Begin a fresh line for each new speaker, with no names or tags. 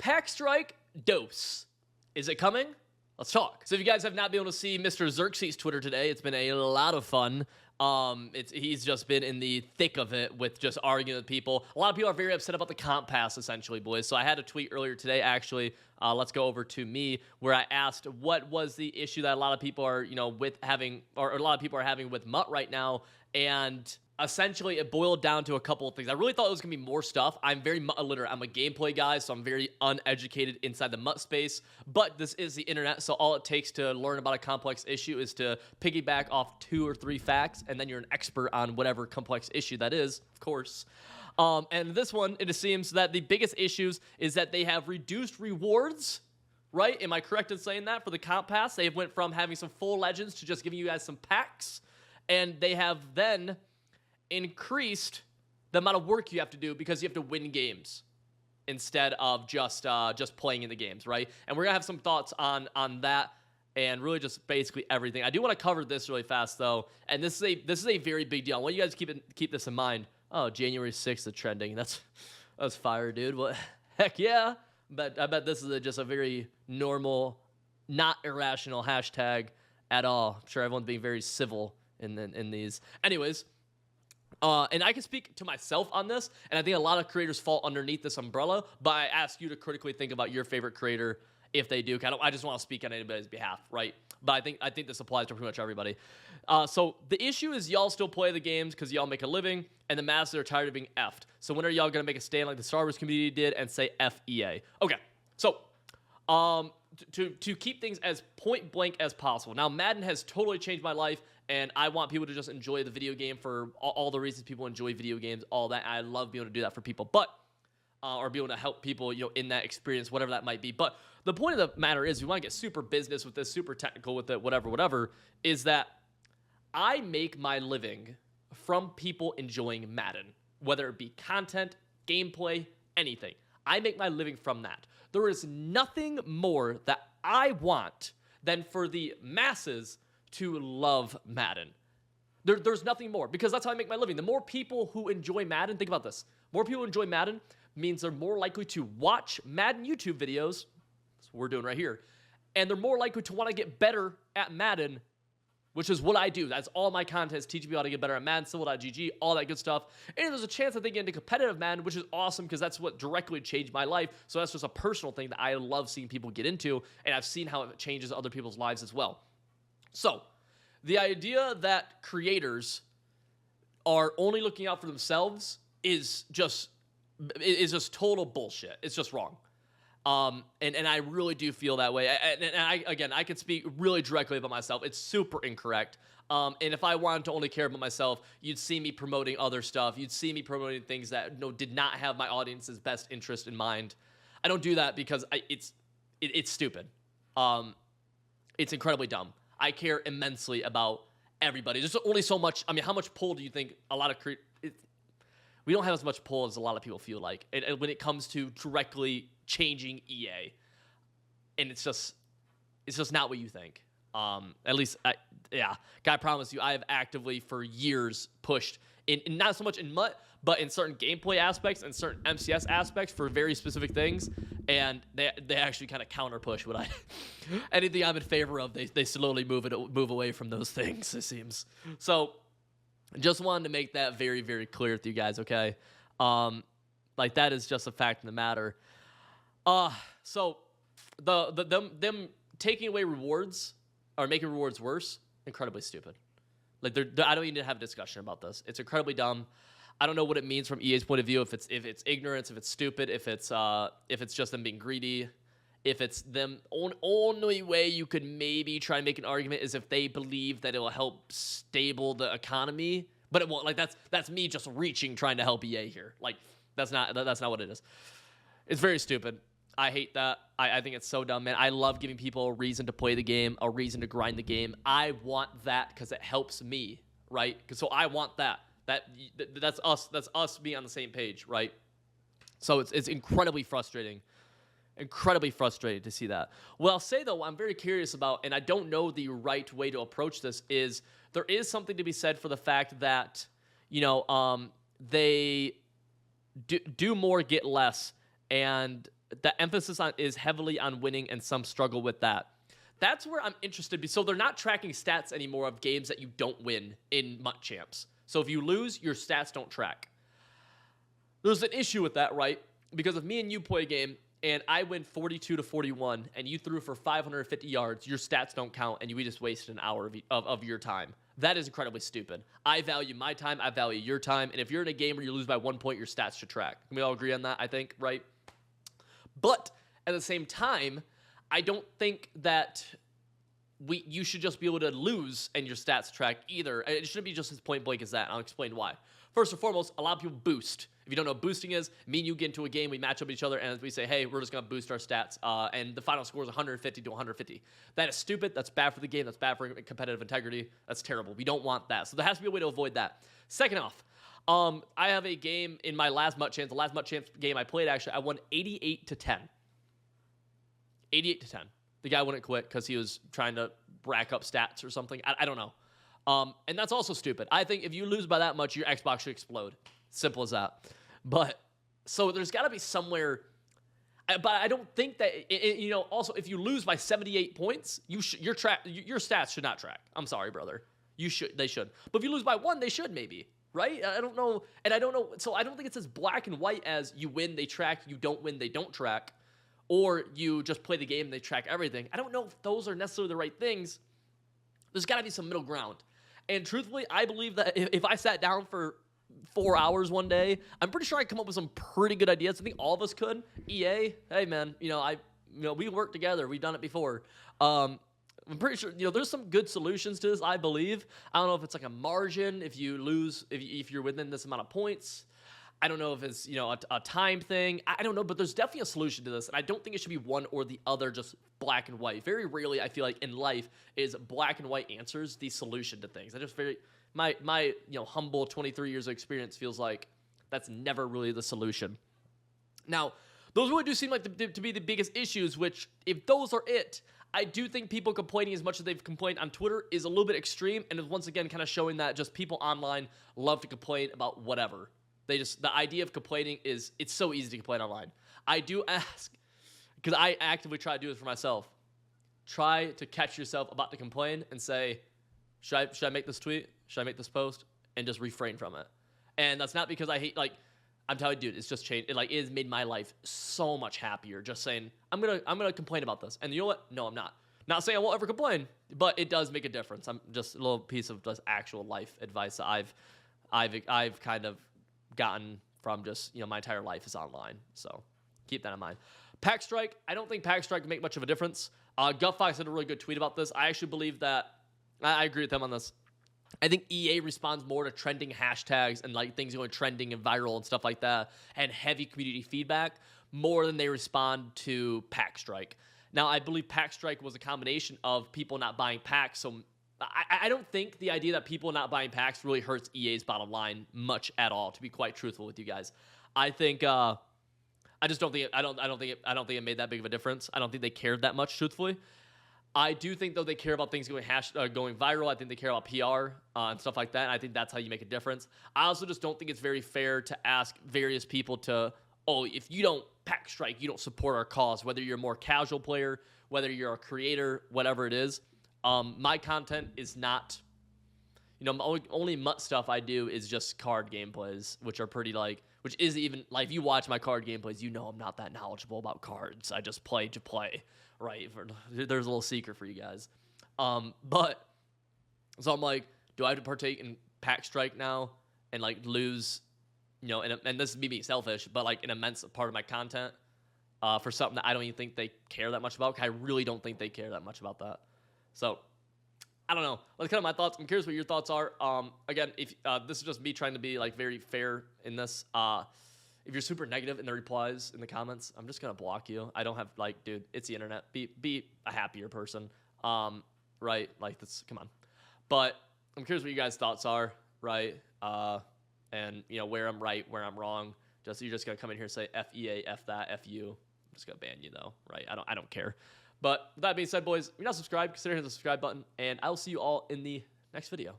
Pack Strike Dose. Is it coming? Let's talk. So if you guys have not been able to see Mr. Xerxes' Twitter today, it's been a lot of fun. He's just been in the thick of it with just arguing with people. A lot of people are very upset about the comp pass, essentially, boys. So I had a tweet earlier today, actually. Let's go over to me, where I asked what was the issue that a lot of people are, with having, or a lot of people are having with MUT right now, and essentially it boiled down to a couple of things. I really thought it was gonna be more stuff. I'm very MUT illiterate. I'm a gameplay guy, so I'm very uneducated inside the MUT space, but this is the internet, so all it takes to learn about a complex issue is to piggyback off 2 or 3 facts, and then you're an expert on whatever complex issue that is, of course. And this one, it seems that the biggest issues is that they have reduced rewards, right? Am I correct in saying that? For the comp pass, they went from having some full legends to just giving you guys some packs, and they have then increased the amount of work you have to do because you have to win games instead of just playing in the games, right? And we're gonna have some thoughts on that and really just basically everything. I do want to cover this really fast though, and this is a very big deal. I want you guys to keep this in mind. Oh, January 6th is trending. That's fire, dude. What? Heck yeah. But I bet this is just a very normal, not irrational hashtag at all. I'm sure everyone's being very civil in these. Anyways. And I can speak to myself on this, and I think a lot of creators fall underneath this umbrella, but I ask you to critically think about your favorite creator if they do. I just want to speak on anybody's behalf, right? But I think this applies to pretty much everybody. So the issue is y'all still play the games because y'all make a living, and the masses are tired of being effed. So when are y'all going to make a stand like the Star Wars community did and say F EA? Okay, so to keep things as point blank as possible. Now, Madden has totally changed my life, and I want people to just enjoy the video game for all the reasons people enjoy video games, all that. I love being able to do that for people, but or be able to help people, in that experience, whatever that might be. But the point of the matter is, we want to get super business with this, super technical with it, whatever, is that I make my living from people enjoying Madden, whether it be content, gameplay, anything. I make my living from that. There is nothing more that I want than for the masses to love Madden. There's nothing more, because that's how I make my living. The more people who enjoy Madden, think about this, more people who enjoy Madden means they're more likely to watch Madden YouTube videos, that's what we're doing right here, and they're more likely to want to get better at Madden, which is what I do. That's all my content is teaching people how to get better at Madden, Civil.gg, all that good stuff. And there's a chance that they get into competitive Madden, which is awesome because that's what directly changed my life. So that's just a personal thing that I love seeing people get into, and I've seen how it changes other people's lives as well. So the idea that creators are only looking out for themselves is just total bullshit. It's just wrong. And I really do feel that way. And I can speak really directly about myself. It's super incorrect. And if I wanted to only care about myself, you'd see me promoting other stuff. You'd see me promoting things that did not have my audience's best interest in mind. I don't do that because it's stupid. It's incredibly dumb. I care immensely about everybody. There's only so much. I mean, how much pull do you think a lot of we don't have as much pull as a lot of people feel like when it comes to directly changing EA, and it's just not what you think. At least, I promise you, I have actively for years pushed in not so much in MUT, but in certain gameplay aspects and certain MCS aspects for very specific things, and they actually kind of counter push what anything I'm in favor of. They slowly move away from those things, it seems. So just wanted to make that very, very clear with you guys, okay? Like, that is just a fact of the matter. So them taking away rewards or making rewards worse, incredibly stupid. Like, I don't even need to have a discussion about this. It's incredibly dumb. I don't know what it means from EA's point of view. If it's ignorance, if it's stupid, if it's just them being greedy, if it's them only way you could maybe try and make an argument is if they believe that it will help stable the economy, but it won't. Like, that's me just reaching, trying to help EA here. Like, that's not what it is. It's very stupid. I hate that. I think it's so dumb, man. I love giving people a reason to play the game, a reason to grind the game. I want that because it helps me, right? So I want that. That's us. That's us being on the same page, right? So it's incredibly frustrating. Incredibly frustrated to see that. What I'll say, though, I'm very curious about, and I don't know the right way to approach this, is there is something to be said for the fact that, they do more, get less, and the emphasis on is heavily on winning, and some struggle with that. That's where I'm interested. So they're not tracking stats anymore of games that you don't win in MUT Champs. So if you lose, your stats don't track. There's an issue with that, right? Because if me and you play a game and I win 42-41 and you threw for 550 yards, your stats don't count and we just wasted an hour of your time. That is incredibly stupid. I value my time. I value your time. And if you're in a game where you lose by 1 point, your stats should track. Can we all agree on that, I think, right? But at the same time, I don't think that you should just be able to lose and your stats track either. It shouldn't be just as point blank as that. I'll explain why. First and foremost, a lot of people boost. If you don't know what boosting is, me and you get into a game, we match up each other, and we say, hey, we're just going to boost our stats, and the final score is 150-150. That is stupid. That's bad for the game. That's bad for competitive integrity. That's terrible. We don't want that. So there has to be a way to avoid that. Second off, I have a game in my last MUT Champs. The last MUT Champs game I played, actually, I won 88-10. 88-10. The guy wouldn't quit because he was trying to rack up stats or something. I don't know. And that's also stupid. I think if you lose by that much, your Xbox should explode. Simple as that. But so there's got to be somewhere. But I don't think that also if you lose by 78 points, your stats should not track. I'm sorry, brother. They should. But if you lose by 1, they should maybe. Right? I don't know. And I don't know. So I don't think it's as black and white as you win, they track. You don't win, they don't track. Or you just play the game and they track everything. I don't know if those are necessarily the right things. There's got to be some middle ground. And truthfully, I believe that if I sat down for 4 hours one day, I'm pretty sure I'd come up with some pretty good ideas. I think all of us could. EA, hey man, we work together. We've done it before. I'm pretty sure there's some good solutions to this. I believe. I don't know if it's like a margin if you lose if you're within this amount of points. I don't know if it's a time thing. I don't know, but there's definitely a solution to this, and I don't think it should be one or the other, just black and white. Very rarely, I feel like in life is black and white answers the solution to things. I just my humble 23 years of experience feels like that's never really the solution. Now, those really do seem like to be the biggest issues. Which, if those are it, I do think people complaining as much as they've complained on Twitter is a little bit extreme, and is once again kind of showing that just people online love to complain about whatever. The idea of complaining is, it's so easy to complain online. I do ask, because I actively try to do this for myself. Try to catch yourself about to complain and say, should I make this tweet? Should I make this post? And just refrain from it. And that's not because I hate, I'm telling you, dude, it's just changed. It has made my life so much happier. Just saying, I'm gonna complain about this. And you know what? No, I'm not. Not saying I won't ever complain, but it does make a difference. I'm just a little piece of just actual life advice that I've kind of gotten from just my entire life is online, so keep that in mind. Pack Strike, I don't think Pack Strike can make much of a difference. Gutfox had a really good tweet about this. I actually believe that I agree with them on this. I think EA responds more to trending hashtags and things going trending and viral and stuff like that, and heavy community feedback more than they respond to Pack Strike. Now, I believe Pack Strike was a combination of people not buying packs, so I don't think the idea that people not buying packs really hurts EA's bottom line much at all, to be quite truthful with you guys. I think I just don't think it made that big of a difference. I don't think they cared that much, truthfully. I do think though they care about things going viral. I think they care about PR and stuff like that. And I think that's how you make a difference. I also just don't think it's very fair to ask various people to, if you don't Pack Strike, you don't support our cause, whether you're a more casual player, whether you're a creator, whatever it is. My content is not, only MUT stuff I do is just card gameplays, which are pretty which is even, if you watch my card gameplays, I'm not that knowledgeable about cards. I just play to play, right? There's a little secret for you guys. But, so I'm do I have to partake in Pack Strike now and lose, and this is me being selfish, but an immense part of my content for something that I don't even think they care that much about? I really don't think they care that much about that. So, I don't know. That's kind of my thoughts. I'm curious what your thoughts are. Again, if this is just me trying to be very fair in this. If you're super negative in the replies in the comments, I'm just gonna block you. I don't have dude, it's the internet. Be a happier person. Right? This. Come on. But I'm curious what you guys' thoughts are. Right? And where I'm right, where I'm wrong. You're just gonna come in here and say F EA, F that, F you. I'm just gonna ban you though. Right? I don't care. But with that being said, boys, if you're not subscribed, consider hitting the subscribe button, and I'll see you all in the next video.